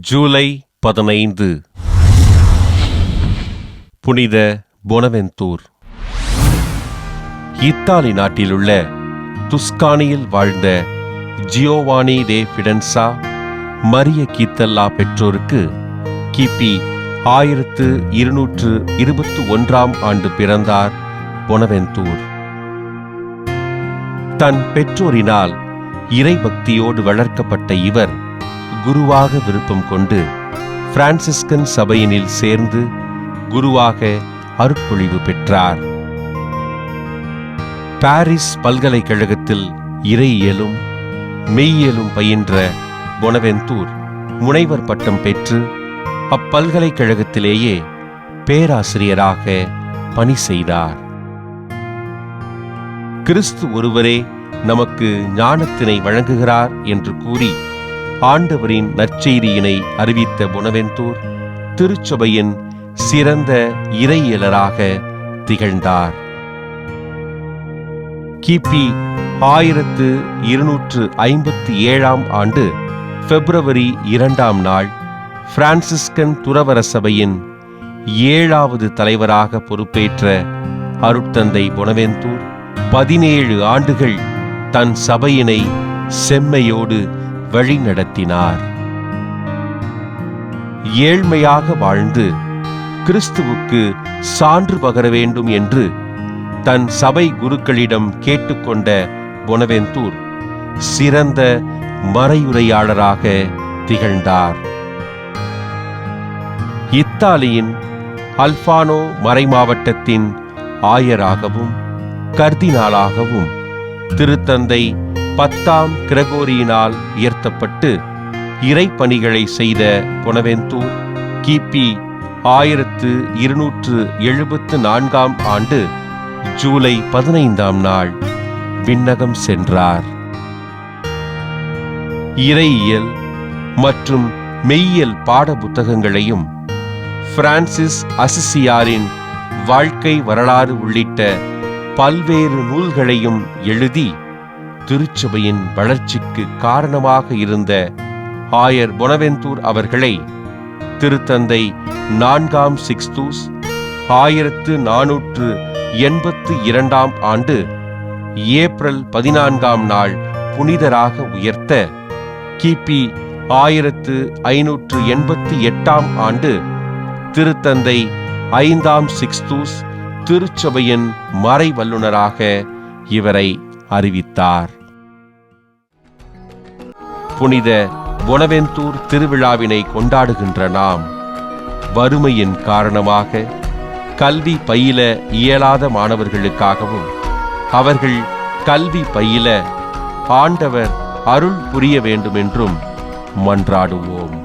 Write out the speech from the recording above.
ஜூலை 15 புனித பொனவெந்தூர். இத்தாலி நாட்டிலுள்ள துஸ்கானியில் வாழ்ந்த ஜியோவானி டே ஃபிடென்சா மரிய கீத்தல்லா பெற்றோருக்கு கிபி 1221 ஆண்டு பிறந்தார் பொனவெந்தூர். தன் பெற்றோரினால் இறைபக்தியோடு வளர்க்கப்பட்ட இவர் குருவாக விருப்பம் கொண்டு பிரான்சிஸ்கன் சபையினில் சேர்ந்து குருவாக அருட்பொழிவு பெற்றார். பாரிஸ் பல்கலைக்கழகத்தில் இறையியலும் மெய்யியலும் பயின்ற பொனவெந்தூர் முனைவர் பட்டம் பெற்று அப்பல்கலைக்கழகத்திலேயே பேராசிரியராக பணி செய்தார். கிறிஸ்து ஒருவரே நமக்கு ஞானத்தினை வழங்குகிறார் என்று கூறி ஆண்டவரின் நற்செய்தியினை அறிவித்த பொனவெந்தூர் திருச்சபையின் சிறந்த இறையியலராக திகழ்ந்தார். கிபி 1257 ஆண்டு பிப்ரவரி 2 பிரான்சிஸ்கன் துறவற சபையின் 7வது தலைவராக பொறுப்பேற்ற அருட்தந்தை பொனவெந்தூர் 17 ஆண்டுகள் தன் சபையினை செம்மையோடு வழிநடத்தினார். ஏழ்மையாக வாழ்ந்து கிறிஸ்துவுக்கு சான்று பகர வேண்டும் என்று தன் சபை குருக்களிடம் கேட்டுக்கொண்ட பொனவெந்தூர் சிறந்த மறையுரையாளராக திகழ்ந்தார். இத்தாலியின் அல்பானோ மறைமாவட்டத்தின் ஆயராகவும் கர்தினாலாகவும் திருத்தந்தை 10ஆம் கிரகோரியினால் உயர்த்தப்பட்டு இறைப்பணிகளை செய்த பொனவெந்தூர் கிபி 1274 ஆண்டு ஜூலை 15 விண்ணகம் சென்றார். இறையியல் மற்றும் மெய்யியல் பாட புத்தகங்களையும் பிரான்சிஸ் அசிசியாரின் வாழ்க்கை வரலாறு உள்ளிட்ட பல்வேறு நூல்களையும் எழுதி திருச்சபையின் வளர்ச்சிக்கு காரணமாக இருந்த ஆயர் பொனவெந்தூர் அவர்களை திருத்தந்தை 4ஆம் சிக்ஸ்தூஸ் 1482 ஆண்டு ஏப்ரல் 14 புனிதராக உயர்த்த கிபி 1588 ஆண்டு திருத்தந்தை 5ஆம் சிக்ஸ்தூஸ் திருச்சபையின் மறை வல்லுனராக இவரை அறிவித்தார். புனித பொனவெந்தூர் திருவிழாவினை கொண்டாடுகின்ற நாம் வறுமையின் காரணமாக கல்வி பயில இயலாத மாணவர்களுக்காகவும் அவர்கள் கல்வி பயில ஆண்டவர் அருள் புரிய வேண்டுமென்றும் மன்றாடுவோம்.